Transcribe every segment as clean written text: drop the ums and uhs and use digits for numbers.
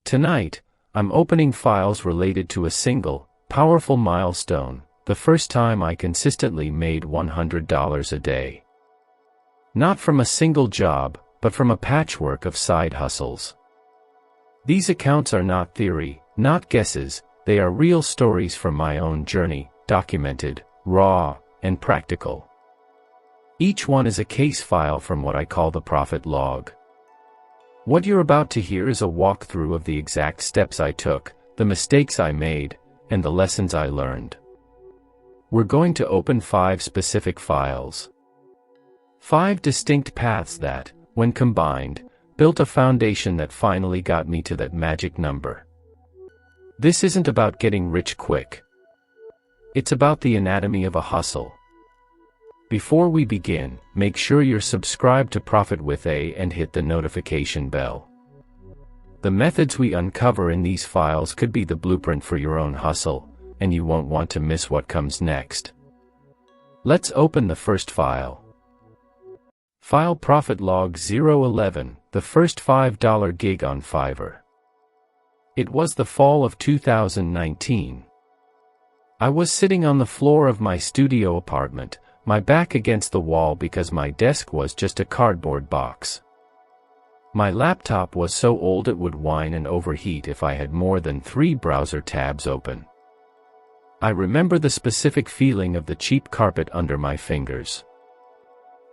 Tonight, I'm opening files related to a single, powerful milestone, the first time I consistently made $100 a day. Not from a single job, but from a patchwork of side hustles. These accounts are not theory, not guesses, they are real stories from my own journey, documented, raw, and practical. Each one is a case file from what I call the profit log. What you're about to hear is a walkthrough of the exact steps I took, the mistakes I made, and the lessons I learned. We're going to open 5 specific files. 5 distinct paths that, when combined, built a foundation that finally got me to that magic number. This isn't about getting rich quick. It's about the anatomy of a hustle. Before we begin, make sure you're subscribed to Profit with A and hit the notification bell. The methods we uncover in these files could be the blueprint for your own hustle, and you won't want to miss what comes next. Let's open the first file. File Profit Log 011, the first $5 gig on Fiverr. It was the fall of 2019. I was sitting on the floor of my studio apartment, my back against the wall because my desk was just a cardboard box. My laptop was so old it would whine and overheat if I had more than 3 browser tabs open. I remember the specific feeling of the cheap carpet under my fingers.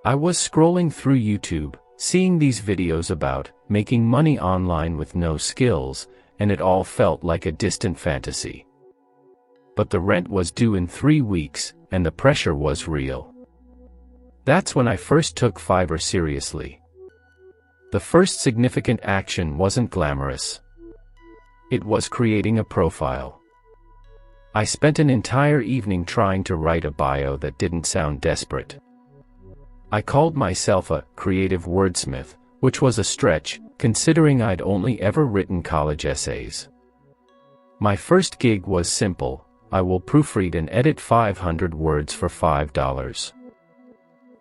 I was scrolling through YouTube, seeing these videos about making money online with no skills, and it all felt like a distant fantasy. But the rent was due in 3 weeks, and the pressure was real. That's when I first took Fiverr seriously. The first significant action wasn't glamorous. It was creating a profile. I spent an entire evening trying to write a bio that didn't sound desperate. I called myself a creative wordsmith, which was a stretch, considering I'd only ever written college essays. My first gig was simple: I will proofread and edit 500 words for $5.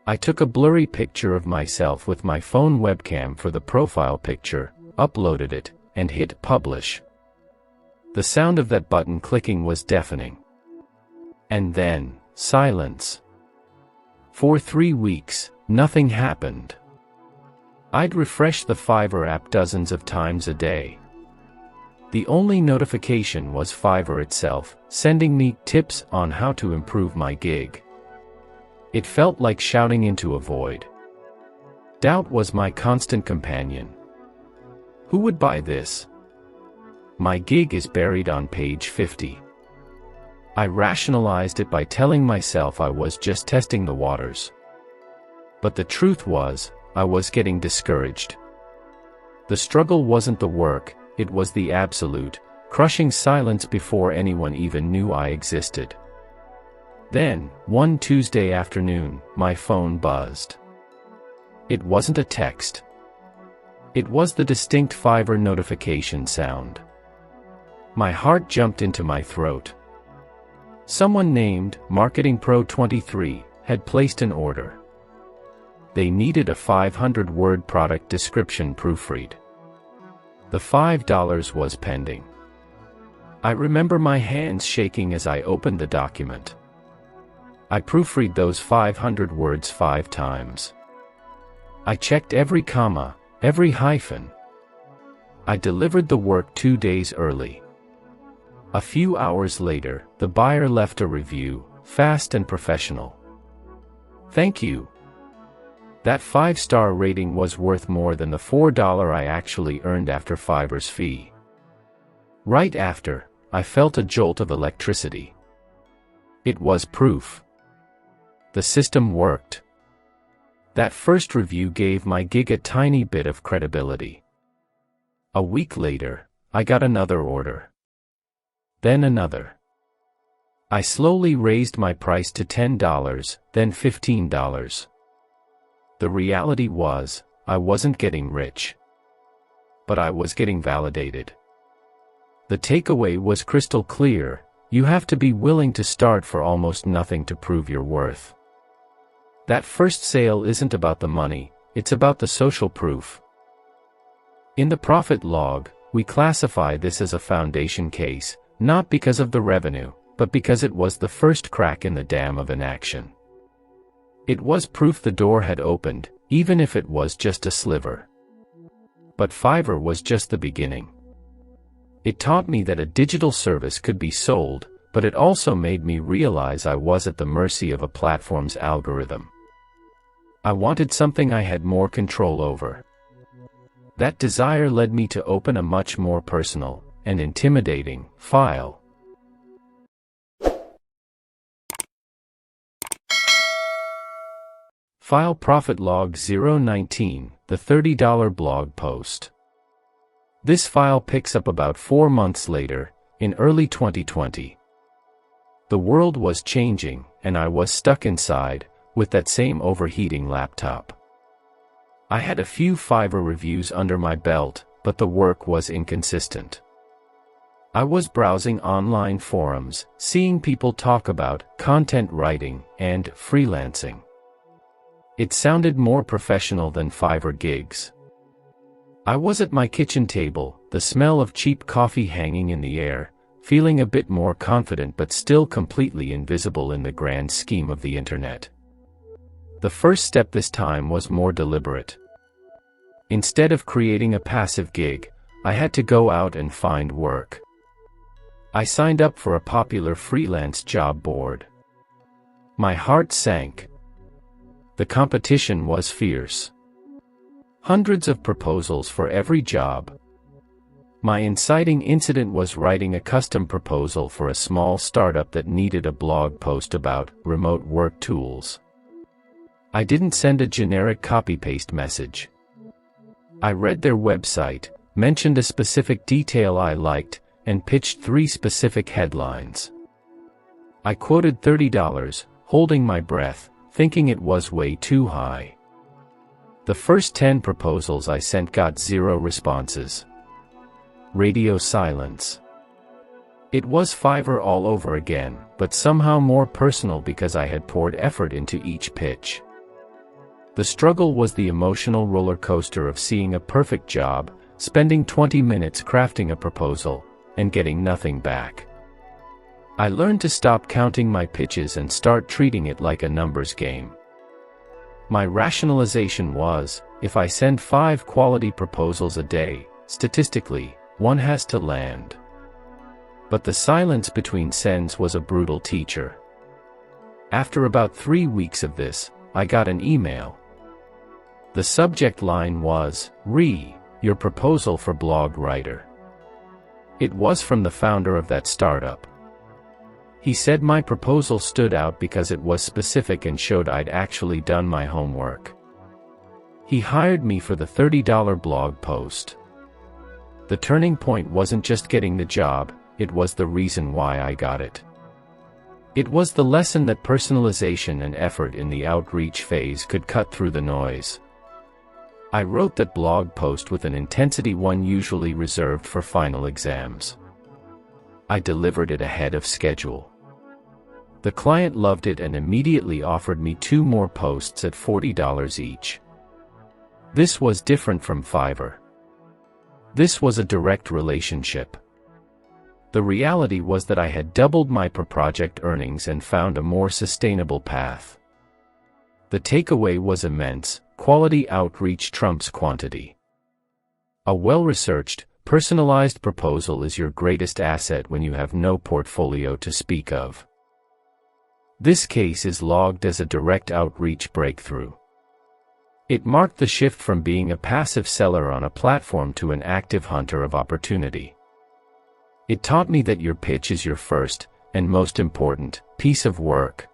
I took a blurry picture of myself with my phone webcam for the profile picture, uploaded it, and hit publish. The sound of that button clicking was deafening. And then, silence. For 3 weeks, nothing happened. I'd refresh the Fiverr app dozens of times a day. The only notification was Fiverr itself, sending me tips on how to improve my gig. It felt like shouting into a void. Doubt was my constant companion. Who would buy this? My gig is buried on page 50. I rationalized it by telling myself I was just testing the waters. But the truth was, I was getting discouraged. The struggle wasn't the work, it was the absolute, crushing silence before anyone even knew I existed. Then, one Tuesday afternoon, my phone buzzed. It wasn't a text. It was the distinct Fiverr notification sound. My heart jumped into my throat. Someone named Marketing Pro 23 had placed an order. They needed a 500-word product description proofread. The $5 was pending. I remember my hands shaking as I opened the document. I proofread those 500 words 5 times. I checked every comma, every hyphen. I delivered the work 2 days early. A few hours later, the buyer left a review, fast and professional. Thank you. That 5-star rating was worth more than the $4 I actually earned after Fiverr's fee. Right after, I felt a jolt of electricity. It was proof. The system worked. That first review gave my gig a tiny bit of credibility. A week later, I got another order. Then another. I slowly raised my price to $10, then $15. The reality was, I wasn't getting rich. But I was getting validated. The takeaway was crystal clear: you have to be willing to start for almost nothing to prove your worth. That first sale isn't about the money, it's about the social proof. In the profit log, We classify this as a foundation case, not because of the revenue, but because it was the first crack in the dam of inaction. It was proof the door had opened, even if it was just a sliver. But Fiverr was just the beginning. It taught me that a digital service could be sold, but it also made me realize I was at the mercy of a platform's algorithm. I wanted something I had more control over. That desire led me to open a much more personal and intimidating file. File Profit Log 019, the $30 blog post. This file picks up about 4 months later, in early 2020. The world was changing, and I was stuck inside, with that same overheating laptop. I had a few Fiverr reviews under my belt, but the work was inconsistent. I was browsing online forums, seeing people talk about content writing and freelancing. It sounded more professional than Fiverr gigs. I was at my kitchen table, the smell of cheap coffee hanging in the air, feeling a bit more confident but still completely invisible in the grand scheme of the internet. The first step this time was more deliberate. Instead of creating a passive gig, I had to go out and find work. I signed up for a popular freelance job board. My heart sank. The competition was fierce. Hundreds of proposals for every job. My inciting incident was writing a custom proposal for a small startup that needed a blog post about remote work tools. I didn't send a generic copy-paste message. I read their website, mentioned a specific detail I liked, and pitched 3 specific headlines. I quoted $30, holding my breath, thinking it was way too high. The first 10 proposals I sent got 0 responses. Radio silence. It was Fiverr all over again, but somehow more personal because I had poured effort into each pitch. The struggle was the emotional roller coaster of seeing a perfect job, spending 20 minutes crafting a proposal, and getting nothing back. I learned to stop counting my pitches and start treating it like a numbers game. My rationalization was, if I send 5 quality proposals a day, statistically, 1 has to land. But the silence between sends was a brutal teacher. After about 3 weeks of this, I got an email. The subject line was, your proposal for blog writer. It was from the founder of that startup. He said my proposal stood out because it was specific and showed I'd actually done my homework. He hired me for the $30 blog post. The turning point wasn't just getting the job, it was the reason why I got it. It was the lesson that personalization and effort in the outreach phase could cut through the noise. I wrote that blog post with an intensity one usually reserved for final exams. I delivered it ahead of schedule. The client loved it and immediately offered me 2 more posts at $40 each. This was different from Fiverr. This was a direct relationship. The reality was that I had doubled my per-project earnings and found a more sustainable path. The takeaway was immense: quality outreach trumps quantity. A well-researched, personalized proposal is your greatest asset when you have no portfolio to speak of. This case is logged as a direct outreach breakthrough. It marked the shift from being a passive seller on a platform to an active hunter of opportunity. It taught me that your pitch is your first, and most important, piece of work.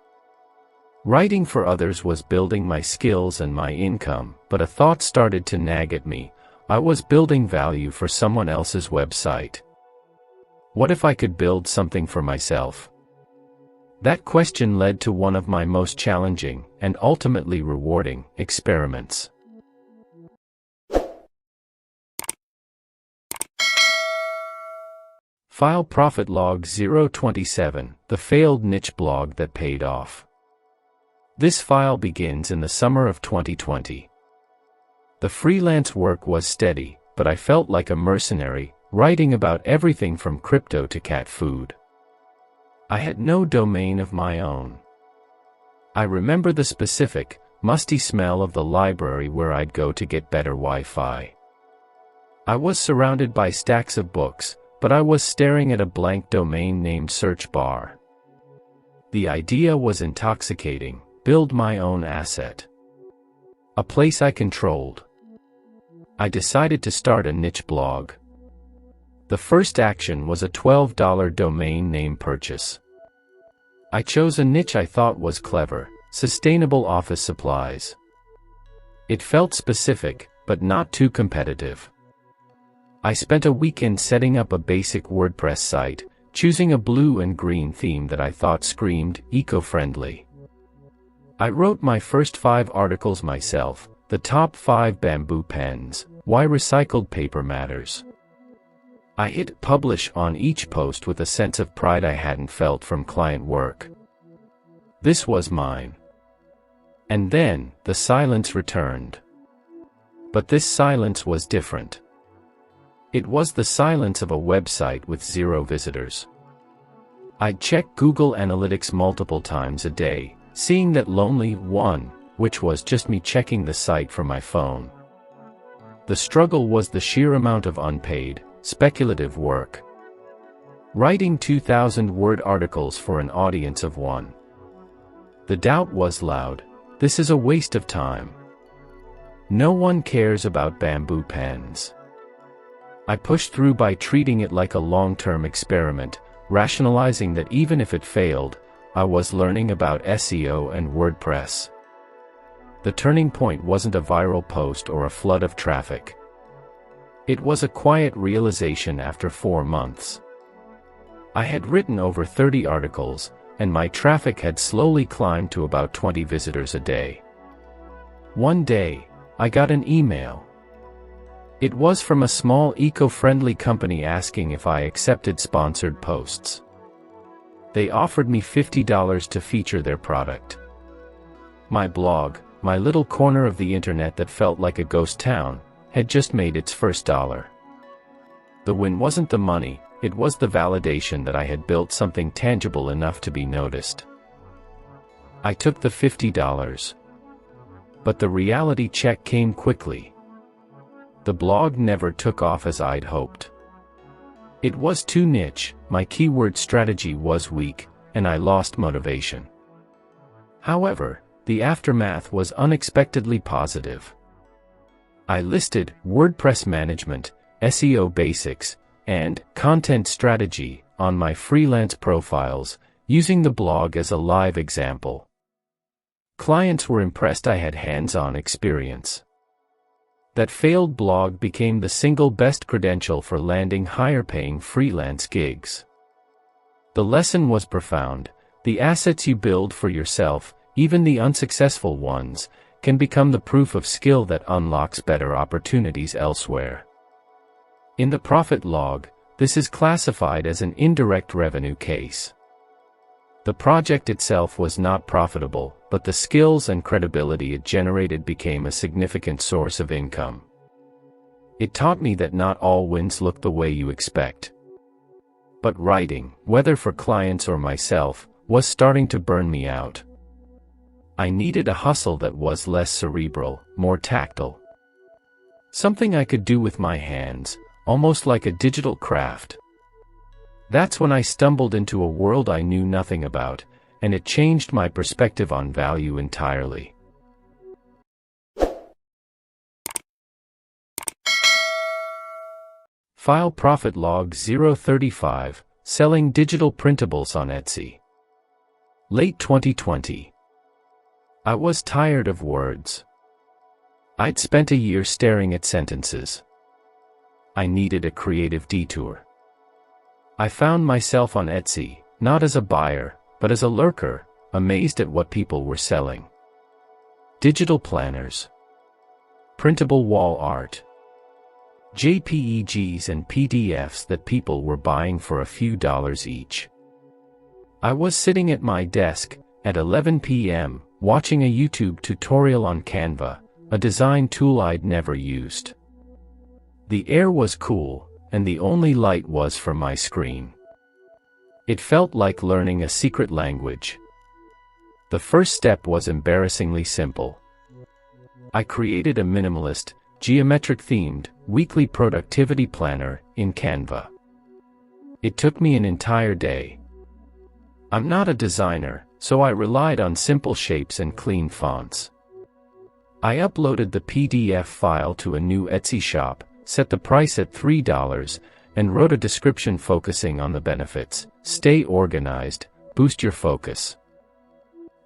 Writing for others was building my skills and my income, but a thought started to nag at me: I was building value for someone else's website. What if I could build something for myself? That question led to one of my most challenging, and ultimately rewarding, experiments. File Profit Log 027, the failed niche blog that paid off. This file begins in the summer of 2020. The freelance work was steady, but I felt like a mercenary, writing about everything from crypto to cat food. I had no domain of my own. I remember the specific, musty smell of the library where I'd go to get better Wi-Fi. I was surrounded by stacks of books, but I was staring at a blank domain named search bar. The idea was intoxicating: build my own asset. A place I controlled. I decided to start a niche blog. The first action was a $12 domain name purchase. I chose a niche I thought was clever: sustainable office supplies. It felt specific, but not too competitive. I spent a weekend setting up a basic WordPress site, choosing a blue and green theme that I thought screamed eco-friendly. I wrote my first 5 articles myself: the top 5 bamboo pens, why recycled paper matters. I hit publish on each post with a sense of pride I hadn't felt from client work. This was mine. And then, the silence returned. But this silence was different. It was the silence of a website with 0 visitors. I'd check Google Analytics multiple times a day, seeing that lonely 1, which was just me checking the site from my phone. The struggle was the sheer amount of unpaid, speculative work. Writing 2,000-word articles for an audience of 1. The doubt was loud: this is a waste of time. No one cares about bamboo pens. I pushed through by treating it like a long-term experiment, rationalizing that even if it failed, I was learning about SEO and WordPress. The turning point wasn't a viral post or a flood of traffic. It was a quiet realization after 4 months. I had written over 30 articles, and my traffic had slowly climbed to about 20 visitors a day. One day, I got an email. It was from a small eco-friendly company asking if I accepted sponsored posts. They offered me $50 to feature their product. My blog, my little corner of the internet that felt like a ghost town, had just made its first dollar. The win wasn't the money, it was the validation that I had built something tangible enough to be noticed. I took the $50. But the reality check came quickly. The blog never took off as I'd hoped. It was too niche, my keyword strategy was weak, and I lost motivation. However, the aftermath was unexpectedly positive. I listed WordPress management, SEO basics, and content strategy on my freelance profiles, using the blog as a live example. Clients were impressed I had hands-on experience. That failed blog became the single best credential for landing higher-paying freelance gigs. The lesson was profound: the assets you build for yourself, even the unsuccessful ones, can become the proof of skill that unlocks better opportunities elsewhere. In the profit log, this is classified as an indirect revenue case. The project itself was not profitable, but the skills and credibility it generated became a significant source of income. It taught me that not all wins look the way you expect. But writing, whether for clients or myself, was starting to burn me out. I needed a hustle that was less cerebral, more tactile. Something I could do with my hands, almost like a digital craft. That's when I stumbled into a world I knew nothing about, and it changed my perspective on value entirely. File Profit Log 035, Selling Digital Printables on Etsy. Late 2020. I was tired of words. I'd spent a year staring at sentences. I needed a creative detour. I found myself on Etsy, not as a buyer, but as a lurker, amazed at what people were selling. Digital planners. Printable wall art. JPEGs and PDFs that people were buying for a few dollars each. I was sitting at my desk, at 11 p.m., watching a YouTube tutorial on Canva, a design tool I'd never used. The air was cool, and the only light was from my screen. It felt like learning a secret language. The first step was embarrassingly simple. I created a minimalist, geometric-themed, weekly productivity planner in Canva. It took me an entire day. I'm not a designer, so I relied on simple shapes and clean fonts. I uploaded the PDF file to a new Etsy shop, set the price at $3, and wrote a description focusing on the benefits: stay organized, boost your focus.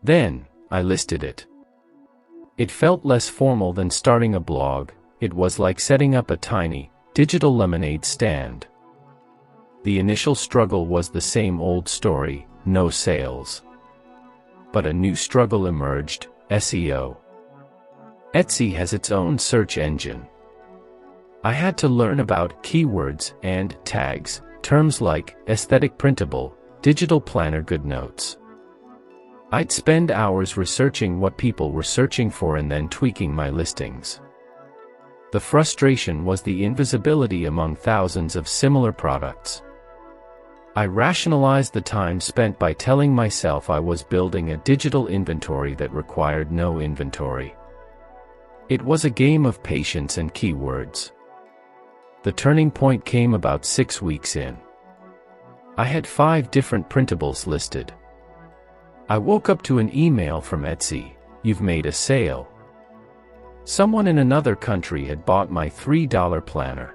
Then, I listed it. It felt less formal than starting a blog. It was like setting up a tiny, digital lemonade stand. The initial struggle was the same old story: no sales. But a new struggle emerged: SEO. Etsy has its own search engine. I had to learn about keywords and tags, terms like aesthetic printable, digital planner, good notes. I'd spend hours researching what people were searching for and then tweaking my listings. The frustration was the invisibility among thousands of similar products. I rationalized the time spent by telling myself I was building a digital inventory that required no inventory. It was a game of patience and keywords. The turning point came about 6 weeks in. I had 5 different printables listed. I woke up to an email from Etsy: "You've made a sale." Someone in another country had bought my $3 planner.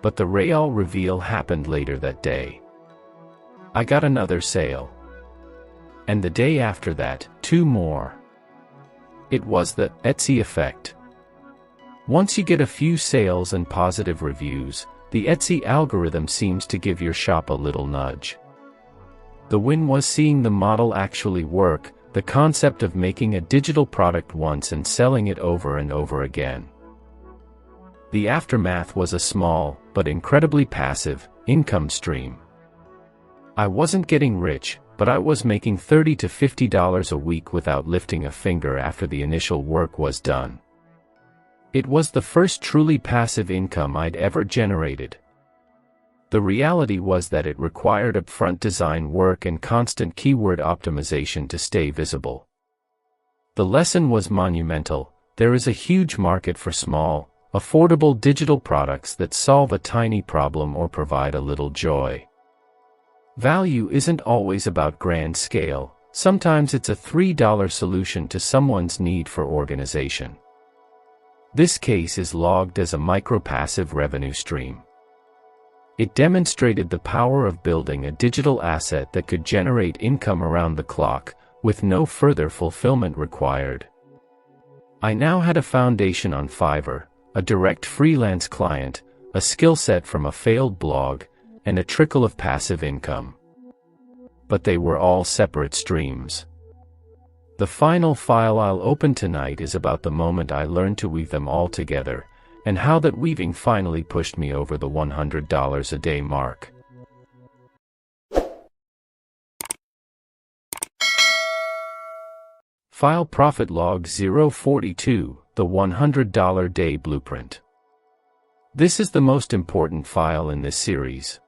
But the real reveal happened later that day. I got another sale. And the day after that, 2 more. It was the Etsy effect. Once you get a few sales and positive reviews, the Etsy algorithm seems to give your shop a little nudge. The win was seeing the model actually work, the concept of making a digital product once and selling it over and over again. The aftermath was a small, but incredibly passive, income stream. I wasn't getting rich, but I was making $30 to $50 a week without lifting a finger after the initial work was done. It was the first truly passive income I'd ever generated. The reality was that it required upfront design work and constant keyword optimization to stay visible. The lesson was monumental: there is a huge market for small, affordable digital products that solve a tiny problem or provide a little joy. Value isn't always about grand scale. Sometimes it's a $3 solution to someone's need for organization. This case is logged as a micro-passive revenue stream. It demonstrated the power of building a digital asset that could generate income around the clock, with no further fulfillment required. I now had a foundation on Fiverr, a direct freelance client, a skill set from a failed blog, and a trickle of passive income. But they were all separate streams. The final file I'll open tonight is about the moment I learned to weave them all together, and how that weaving finally pushed me over the $100 a day mark. File Profit Log 042, the $100 Day Blueprint. This is the most important file in this series.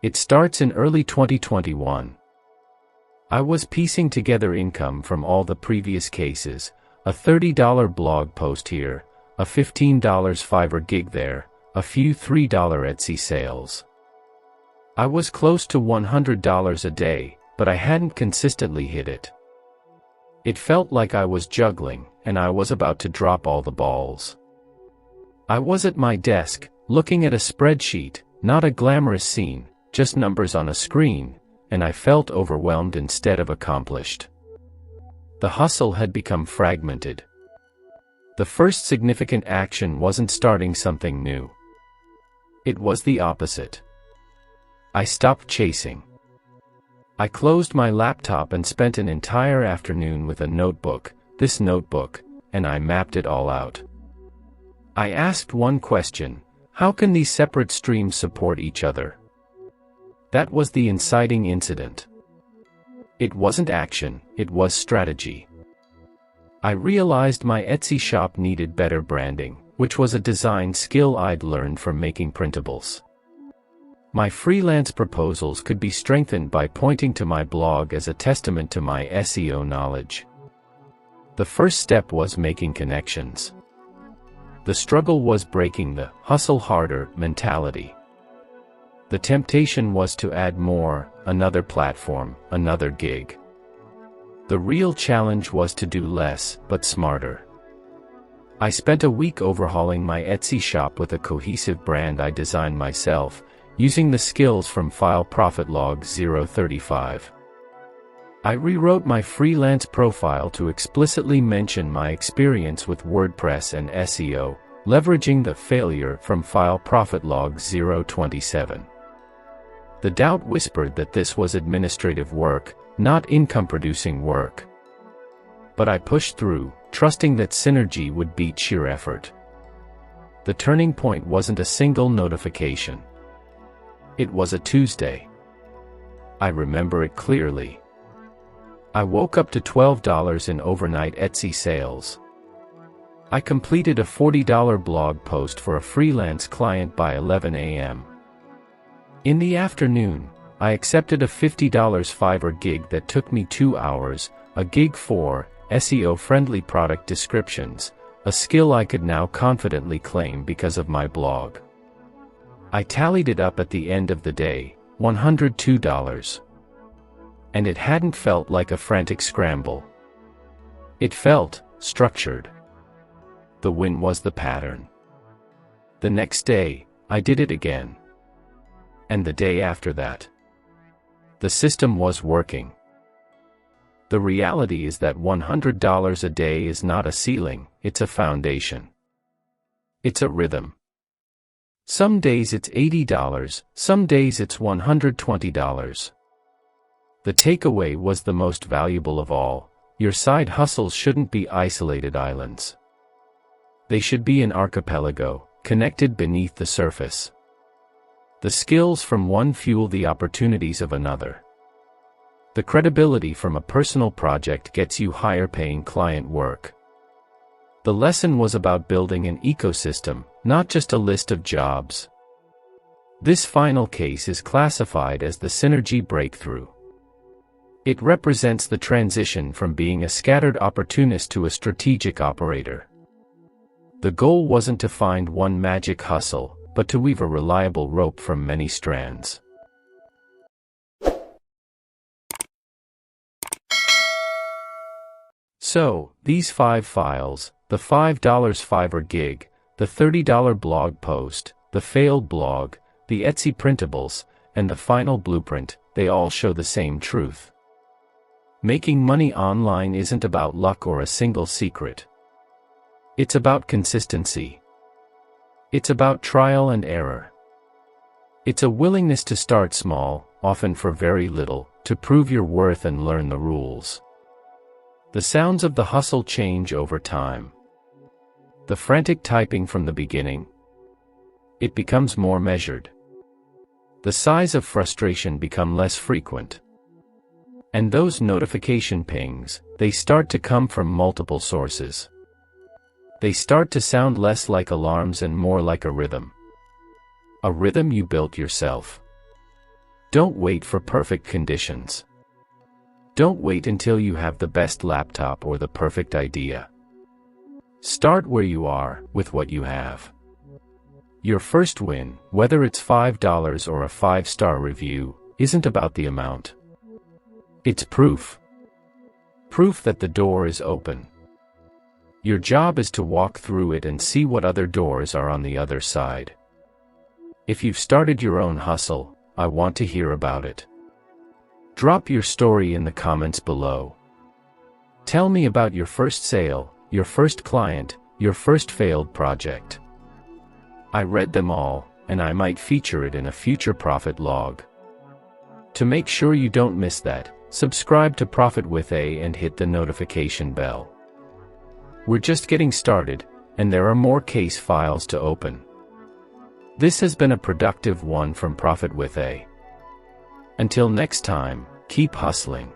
It starts in early 2021. I was piecing together income from all the previous cases: a $30 blog post here, a $15 Fiverr gig there, a few $3 Etsy sales. I was close to $100 a day, but I hadn't consistently hit it. It felt like I was juggling, and I was about to drop all the balls. I was at my desk, looking at a spreadsheet, not a glamorous scene, just numbers on a screen, and I felt overwhelmed instead of accomplished. The hustle had become fragmented. The first significant action wasn't starting something new. It was the opposite. I stopped chasing. I closed my laptop and spent an entire afternoon with a notebook, this notebook, and I mapped it all out. I asked one question: how can these separate streams support each other? That was the inciting incident. It wasn't action, it was strategy. I realized my Etsy shop needed better branding, which was a design skill I'd learned from making printables. My freelance proposals could be strengthened by pointing to my blog as a testament to my SEO knowledge. The first step was making connections. The struggle was breaking the hustle harder mentality. The temptation was to add more, another platform, another gig. The real challenge was to do less, but smarter. I spent a week overhauling my Etsy shop with a cohesive brand I designed myself, using the skills from File Profit Log 035. I rewrote my freelance profile to explicitly mention my experience with WordPress and SEO, leveraging the failure from File Profit Log 027. The doubt whispered that this was administrative work, not income-producing work. But I pushed through, trusting that synergy would beat sheer effort. The turning point wasn't a single notification. It was a Tuesday. I remember it clearly. I woke up to $12 in overnight Etsy sales. I completed a $40 blog post for a freelance client by 11 a.m. In the afternoon, I accepted a $50 Fiverr gig that took me 2 hours, a gig for SEO-friendly product descriptions, a skill I could now confidently claim because of my blog. I tallied it up at the end of the day, $102. And it hadn't felt like a frantic scramble. It felt structured. The win was the pattern. The next day, I did it again. And the day after that. The system was working. The reality is that $100 a day is not a ceiling, it's a foundation. It's a rhythm. Some days it's $80, some days it's $120. The takeaway was the most valuable of all: your side hustles shouldn't be isolated islands. They should be an archipelago, connected beneath the surface. The skills from one fuel the opportunities of another. The credibility from a personal project gets you higher-paying client work. The lesson was about building an ecosystem, not just a list of jobs. This final case is classified as the synergy breakthrough. It represents the transition from being a scattered opportunist to a strategic operator. The goal wasn't to find one magic hustle, but to weave a reliable rope from many strands. So, these 5 files, the $5 Fiverr gig, the $30 blog post, the failed blog, the Etsy printables, and the final blueprint, they all show the same truth. Making money online isn't about luck or a single secret. It's about consistency. It's about trial and error. It's a willingness to start small, often for very little, to prove your worth and learn the rules. The sounds of the hustle change over time. The frantic typing from the beginning. It becomes more measured. The sighs of frustration become less frequent. And those notification pings, they start to come from multiple sources. They start to sound less like alarms and more like a rhythm. A rhythm you built yourself. Don't wait for perfect conditions. Don't wait until you have the best laptop or the perfect idea. Start where you are, with what you have. Your first win, whether it's $5 or a 5-star review, isn't about the amount. It's proof. Proof that the door is open. Your job is to walk through it and see what other doors are on the other side. If you've started your own hustle, I want to hear about it. Drop your story in the comments below. Tell me about your first sale, your first client, your first failed project. I read them all, and I might feature it in a future profit log. To make sure you don't miss that, subscribe to Profit with A and hit the notification bell. We're just getting started, and there are more case files to open. This has been a productive one from Profit with A. Until next time, keep hustling.